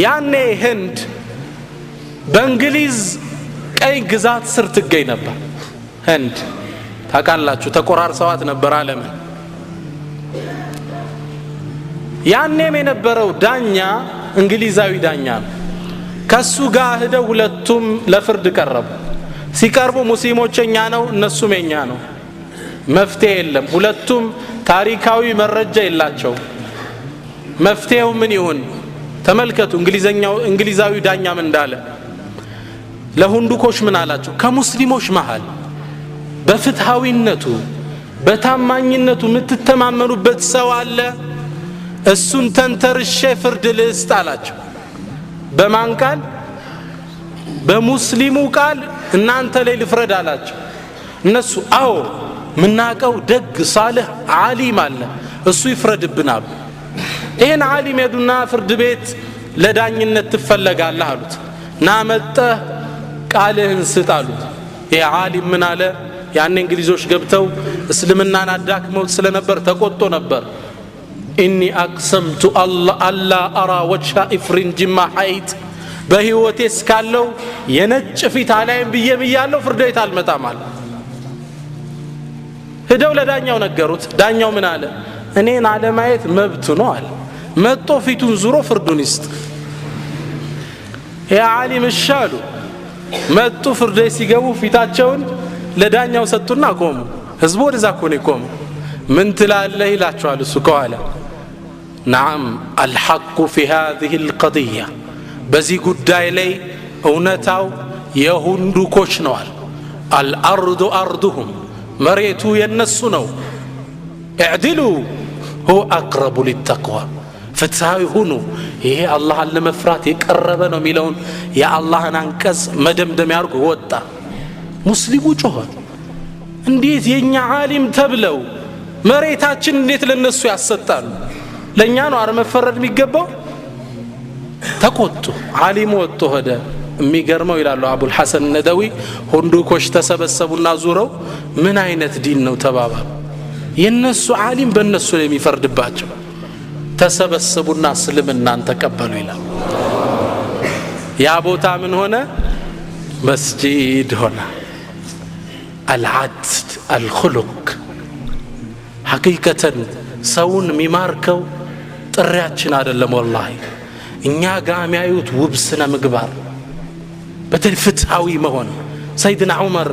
ያኔ ህንድ በእንግሊዝ ቀይ ግዛት ስር ትገኝ ነበር ህንድ ታቃላችሁ ተቆራርሰዋት ነበር ዓለም ያኔም የነበረው ዳኛ እንግሊዛዊ ዳኛ ከሱ ጋር ሄደው ሁለቱም ለፍርድ ቀረቡ ሲቀርቡ ሙስሊሞችኛ ነው እነሱም የኛ ነው መፍትሄ የለም ሁለቱም ታሪካዊ መረጃ የላቸው መፍትሄው ምን ይሁን ተመልከቱ እንግሊዛዊ ዳኛ ምን እንዳለ ለሁንዱኮች ምን አላቸው ከሙስሊሞች መሃል በፍትሃዊነቱ በታማኝነቱ የምትተማመኑበት ሰው አለ እሱን ተንተርሼ ፍርድ ልስጥ አላቸው በማን ቃል በሙስሊሙ ቃል እናንተ ላይ ልፍረድ አላቸው እነሱ አዎ ምናቀው ደግ ሳልህ ዓሊም አለ እሱ ይፍረድብናል ይሄን ዓሊም የዱና ፍርድ ቤት ለዳኝነት ትፈለጋለህ አሉት ናመጣ ቃልህን ስጥ አሉት ይሄ ዓሊም ምን አለ ያኔ እንግሊዞች ገብተው እስልምናን አዳክመው ስለነበር ተቆጥቶ ነበር ኢኒ አቅሰምቱ አላ አራ ወጅሃ ኢፍሪን ጅማ ሐይት በህይወቴ እስካለው የነጭ ፊት አላይም ብዬምያለው ፍርድ ቤት አልመጣም አለ ሄደው ለዳኛው ነገሩት ዳኛው ምን አለ እኔን አለማየት መብቱ ነው አለ መጥቶ ፊቱን ዙሮ ፍርዱን ይስጥ ያ ዓሊም ሻሉ መጥቶ ፍርድ ቤት ሲገቡ ፊታቸውን ለዳኛው ሰጡና ቆሙ ህዝቡ ወደዛ ኮኔ ቆሙ ምን ትላለህ ይላቸዋል እሱ ከኋላ نعم الحق في هذه القضية بزي قداي لي اونتاو يهندو كوشنوال الارض ارضهم مريتو ينسو نو اعدلوا هو أقرب للتقوى ፍትሃዊ ሁኑ ይሄ አላህን ለመፍራት የቀረበ ነው የሚለውን የአላህን አንቀጽ መደምደም ያርጉ ወጣ ሙስሊሙ ጮኸ እንዴት የኛ ዓሊም ተብለው መሬታችን እንዴት ለነሱ ያሰጣሉ ለኛ ነው አረ መፈረድ የሚገባው ተቆጡ ዓሊሙ ወጥቶ ሄደ የሚገርመው ይላሉ አቡል ሐሰን ነደዊ ሁንዱኮች ተሰበሰቡና ዙረው ምን አይነት ዲን ነው ተባባ የነሱ ዓሊም በእነሱ ላይ የሚፈርድባቸው ተሰበሰቡና እስልምናን ተቀበሉ ይላል ያ ቦታ ምን ሆነ መስጂድ ሆነ العدل الخلق حقيقة ሰውን የሚማርከው ጥሪያችን አይደለም والله እኛ ጋር የሚያዩት ውብስነ ምግባር በተፍትሃዊ መሆን ሰይድና ዑመር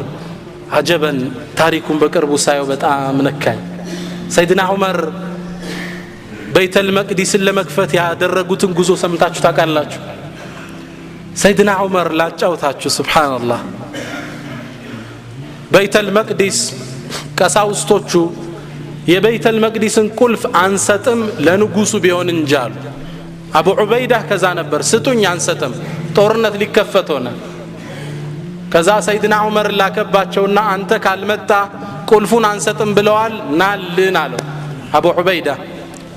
አጀበን ታሪኩን በቅርቡ ሳየው በጣም ነካኝ ሰይድና ዑመር በይተል መቅዲስን ለመክፈት ያደረጉትን ጉዞ ሰምታችሁ ታውቃላችሁ ሰይድና ዑመር ላጫውታችሁ ሱብሃንአላህ በይተል መቅዲስ ቀሳውስቶቹ የበይተል መቅዲስን ቁልፍ አንሰጥም ለንጉሱ ቢሆን እንጃሉ አቡ ዑበይዳ ከዛ ነበር ስጡኝ አንሰጥም ጦርነት ሊከፈት ሆነ ከዛ ሰይድና ዑመር ላከባቸውና አንተ ካልመጣ ቁልፉን አንሰጥም ብለዋል ናልን አለው አቡ ዑበይዳ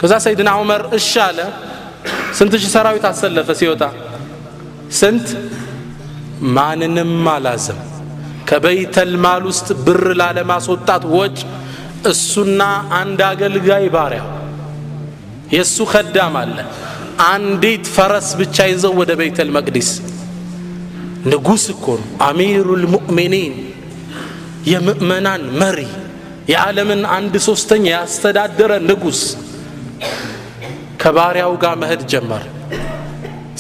ከዛ ሰይድና ዑመር እሺ አለ ስንት ሺህ ሰራዊት አሰለፈ ሲወጣ ስንት ማንንም አላዘም ከበይተል ማል ውስጥ ብር ላለማስወጣት ወጭ እሱና አንድ አገልጋይ ባሪያ የሱ خدام አለ አንዲት ፈረስ ብቻ ይዘው ወደ በይተል መቅዲስ ንጉስ እኮ አሚሩል ሙእሚኒን የምእመናን መሪ የዓለምን 1/3 ያስተዳደረ ንጉስ ከባሪያው ጋር መሄድ ጀመረ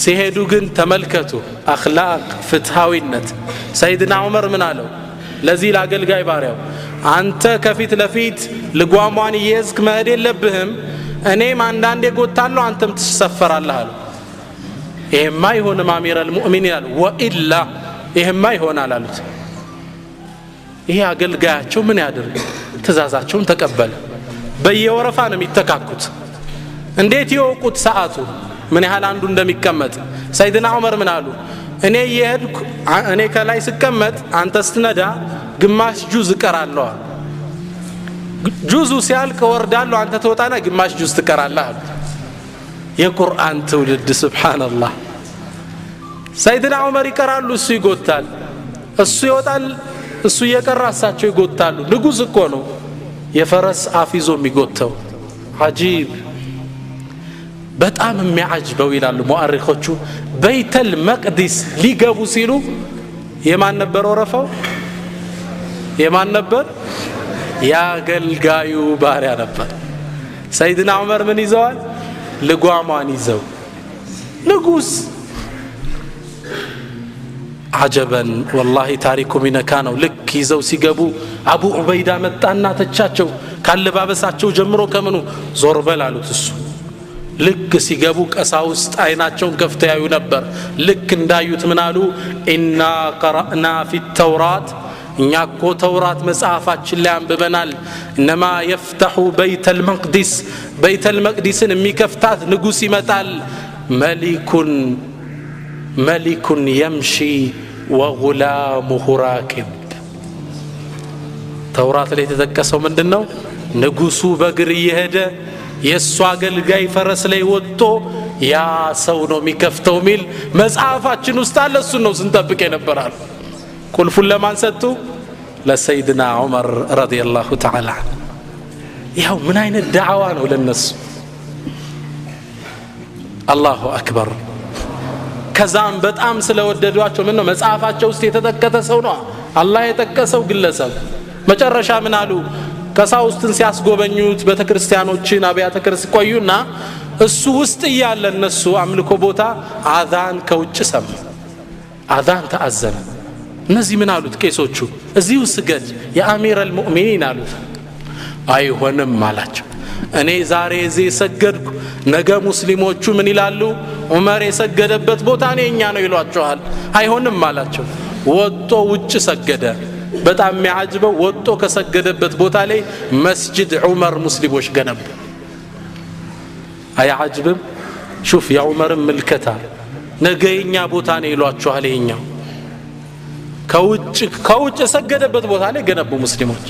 ሲሄዱ ግን ተመልከቱ አኽላቅ ፍትሃዊነት ሰይድና ዑመር ምን አለው ለዚህ ለአገልጋይ ባሪያው አንተ ከፊት ለፊት ልጓሟን ይዝክ መሄድ የለብህም እኔም አንዳንዴ ጎታለሁ አንተም ትሰፈራለህ አለ ይሄማ ይሆንም አሚረል ሙእሚኒን አለ ወኢላ ይሄማ ይሆናል አሉት ይሄ አገልጋያቸው ምን ያደርግ ትእዛዛቸውን ተቀበለ በየወረፋ ነው የሚተካኩት እንዴት ይወቁት ሰዓቱ ምን ያህል አንዱ እንደሚቀመጥ ሰይድና ዑመር ምን አሉ እኔ ይሄድኩ እኔ ከላይ ስቀመጥ አንተ ስትነዳ ግማሽ ጁዝ እቀራለሁ ጁዙ ሲያልቅ ወርዳለሁ አንተ ተወጣና ግማሽ ጁዝ ትቀራለህ የቁርአን ትውልድ ሱብሃንአላህ ሰይድና ዑመር ይቀራሉ እሱ ይጎታል እሱ ይወጣል እሱ እየቀራሳቸው ይጎታሉ ንጉስ እኮ ነው የፈረስ አፊዞ የሚጎተው አጂብ በጣም የሚያጅበው ይላሉ ሙአሪኾቹ በይተል መቅዲስ ሊገቡ ሲሉ የማን ነበር ወረፋው የማን ነበር ያገልጋዩ ባሪያ ነበር ሰይድና ዑመር ምን ይዘዋል ልጓሟን ይዘው ንጉስ አጀበን والله ታሪኩ ሚነካ ነው ልክ ይዘው ሲገቡ አቡ ዑበይዳ መጣና ተቻቸው ካለባበሳቸው ጀምሮ ከመኑ ዞር በላሉት እሱ ልክ ሲገቡ ቀሳውስት አይናቸውን ከፍተው ያዩ ነበር ልክ እንዳዩት ምን አሉ ኢና ቀራእና ፊ ተውራት እኛ እኮ ተውራት መጽሐፋችን ላይ አንብበናል እነማ يفتح بيت المقدسን የሚከፍታት ንጉስ ይመጣል ملك يمشي وغلامه راكب ተውራት ላይ ተጠቀሰው ምንድነው ንጉሱ በእግር እየሄደ የሱ አገልጋይ ፈረስ ላይ ወጥቶ ያ ሰው ነው የሚከፍተው ሚል መጽሐፋችን ውስጥ አለ እሱ ነው ስንጠብቅ የነበራል ቁልፉን ለማን ሰጡ ለሰይድና ዑመር ረዲየላሁ ተዓላ ያው ምን አይነት ዳዕዋ ነው ለነሱ አላሁ አክበር ከዛም በጣም ስለወደዷቸው ምን ነው መጽሐፋቸው ውስጥ የተጠቀሰ ሰው ነው አላህ የጠቀሰው ግለሰብ መጨረሻ ምን አሉ ቀሳውስትን ሲያስጎበኙት በተክርስቲያኖችን አብያተ ክርስቲያን ቆዩና እሱ ውስጥ ያለ እነሱ አምልኮ ቦታ አዛን ከውጭ ሰማ አዛን ተአዘነ እነዚህ ምን አሉት ቄሶቹ እዚሁ ስገድ የአሚረል ሙእሚኒን አሉት አይሆንም አላቸው እኔ ዛሬ እዚህ ሰገድኩ ነገ ሙስሊሞቹ ምን ይላሉ ዑመር የሰገደበት ቦታ እኛ ነው ይሏቸዋል አይሆንም አላቸው ወጥቶ ውጭ ሰገደ በጣም የሚያጅበው ወጥቶ ከሰገደበት ቦታ ላይ መስጂድ ዑመር ሙስሊሞች ገነቡ። አያጅብም? ሹፍ የዑመርን ምልከታ ነገኛ ቦታ ነው ይሏቸዋል። ይሄኛው ከውጭ የሰገደበት ቦታ ላይ ገነቡ ሙስሊሞች።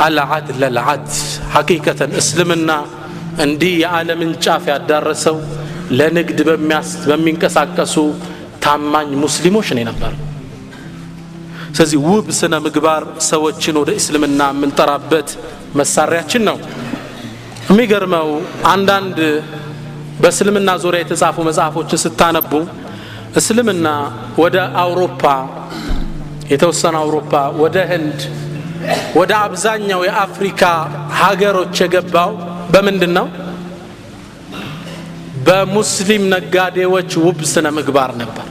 አልዓድል አልዓድል ሐቂቀተን እስልምና እንዲህ የዓለምን ጫፍ ያዳረሰው ለንግድ በሚንቀሳቀሱ ታማኝ ሙስሊሞች ነው ነበር። ስለዚህ ውብ ስነ ምግባር ሰዎችን ወደ እስልምና የምንጠራበት መሳሪያችን ነው። የሚገርመው አንዳንድ በእስልምና ዙሪያ የተጻፉ መጽሐፎችን ስታነቡ እስልምና ወደ አውሮፓ የተወሰነ አውሮፓ ወደ ህንድ ወደ አብዛኛው የአፍሪካ ሀገሮች የገባው በምንድን ነው? በሙስሊም ነጋዴዎች ውብ ስነ ምግባር ነበር።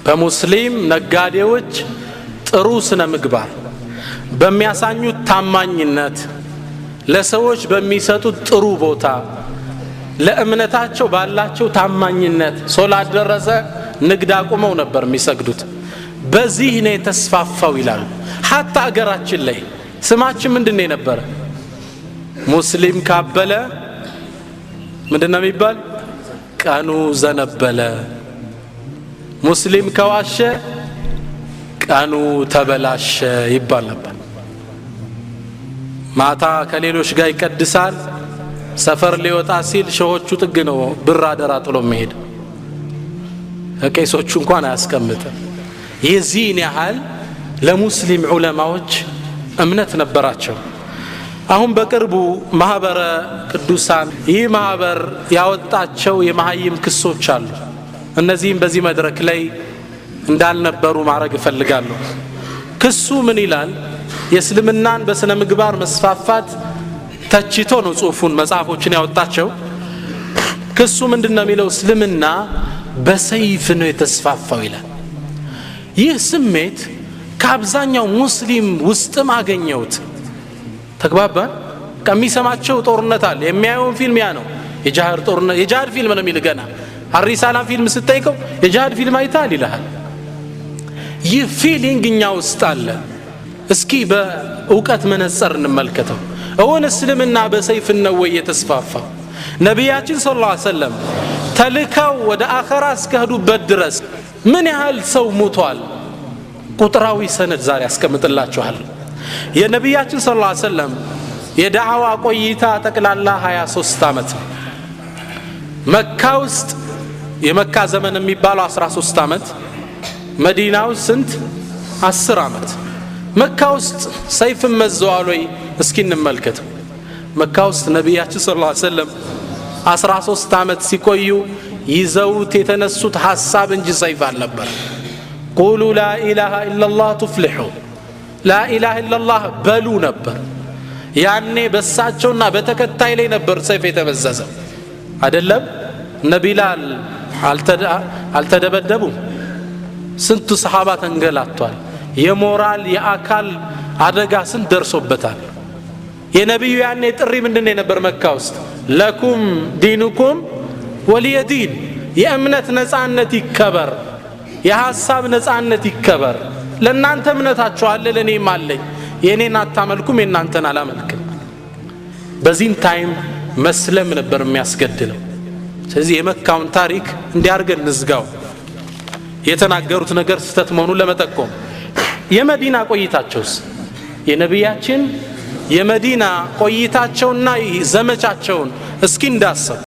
በሙስሊም ነጋዴዎች ጥሩ ስነ ምግባር በሚያሳዩት ታማኝነት፣ ለሰዎች በሚሰጡት ጥሩ ቦታ፣ ለእምነታቸው ባላቸው ታማኝነት ሶላት ደረሰ ንግድ አቁመው ነበር የሚሰግዱት። በዚህ ነው የተስፋፋው ይላሉ። ሐታ አገራችን ላይ ስማችን ምንድነው የነበረ? ሙስሊም ካበለ ምንድነው የሚባል? ቀኑ ዘነበለ። ሙስሊም ከዋሸ ቀኑ ተበላሸ ይባል ነበር። ማታ ከሌሎች ጋር ይቀድሳል፣ ሰፈር ሊወጣ ሲል ሸሆቹ ጥግ ነው ብር አደራ ጥሎ መሄድ፣ ቄሶቹ እንኳን አያስቀምጥም። የዚህን ያህል ለሙስሊም ዑለማዎች እምነት ነበራቸው። አሁን በቅርቡ ማህበረ ቅዱሳን ይህ ማህበር ያወጣቸው የመሃይም ክሶች አሉ። እነዚህም በዚህ መድረክ ላይ እንዳልነበሩ ማድረግ እፈልጋለሁ። ክሱ ምን ይላል? የእስልምናን በስነ ምግባር መስፋፋት ተችቶ ነው ጽሁፉን መጽሐፎችን ያወጣቸው። ክሱ ምንድነው የሚለው? እስልምና በሰይፍ ነው የተስፋፋው ይላል። ይህ ስሜት ከአብዛኛው ሙስሊም ውስጥም አገኘሁት። ተግባባን? ከሚሰማቸው ጦርነት አለ፣ የሚያየውን ፊልም ያ ነው የጃሃድ ጦርነት፣ የጃሃድ ፊልም ነው የሚል ገና አሪሳላ ፊልም ስትጠይቀው የጃሃድ ፊልም አይታል ይልሃል። ይህ ፊሊንግ እኛ ውስጥ አለ። እስኪ በእውቀት መነጽር እንመልከተው። እውን እስልምና በሰይፍ ነው ወይ የተስፋፋው? ነቢያችን ሰለላሁ ዐለይሂ ወሰለም ተልከው ወደ አኸራ እስከሄዱበት ድረስ ምን ያህል ሰው ሞቷል? ቁጥራዊ ሰነድ ዛሬ አስቀምጥላችኋል። የነቢያችን ሰለላሁ ዐለይሂ ወሰለም የዳዕዋ ቆይታ ጠቅላላ 23 ዓመት ነው። መካ ውስጥ የመካ ዘመን የሚባለው 13 ዓመት፣ መዲና ውስጥ ስንት? 10 ዓመት። መካ ውስጥ ሰይፍ መዘዋል ወይ? እስኪ እንመልከት። መካ ውስጥ ነቢያችን ሰለላሁ ዐለይሂ ወሰለም 13 ዓመት ሲቆዩ ይዘውት የተነሱት ሐሳብ እንጂ ሰይፍ አልነበር። ቁሉ ላ ኢላሃ ኢላላህ ቱፍሊሑ፣ ላ ኢላሃ ኢላላህ በሉ ነበር። ያኔ በሳቸውና በተከታይ ላይ ነበር ሰይፍ የተመዘዘው አይደለም። ነቢላል አልተደበደቡም። ስንቱ ሰሃባ ተንገላቷል። የሞራል የአካል አደጋ ስንት ደርሶበታል። የነቢዩ ያኔ ጥሪ ምንድነው ነበር? መካ ውስጥ ለኩም ዲኑኩም ወሊየ ዲን፣ የእምነት ነፃነት ይከበር፣ የሐሳብ ነፃነት ይከበር። ለእናንተ እምነታችሁ አለ፣ ለእኔም አለኝ። የእኔን አታመልኩም፣ የእናንተን አላመልክም። በዚህም ታይም መስለም ነበር የሚያስገድለው። ስለዚህ የመካውን ታሪክ እንዲያርገን ንዝጋው። የተናገሩት ነገር ስተት መሆኑን ለመጠቆም የመዲና ቆይታቸውስ የነቢያችን የመዲና ቆይታቸውና ዘመቻቸውን እስኪ እንዳሰብ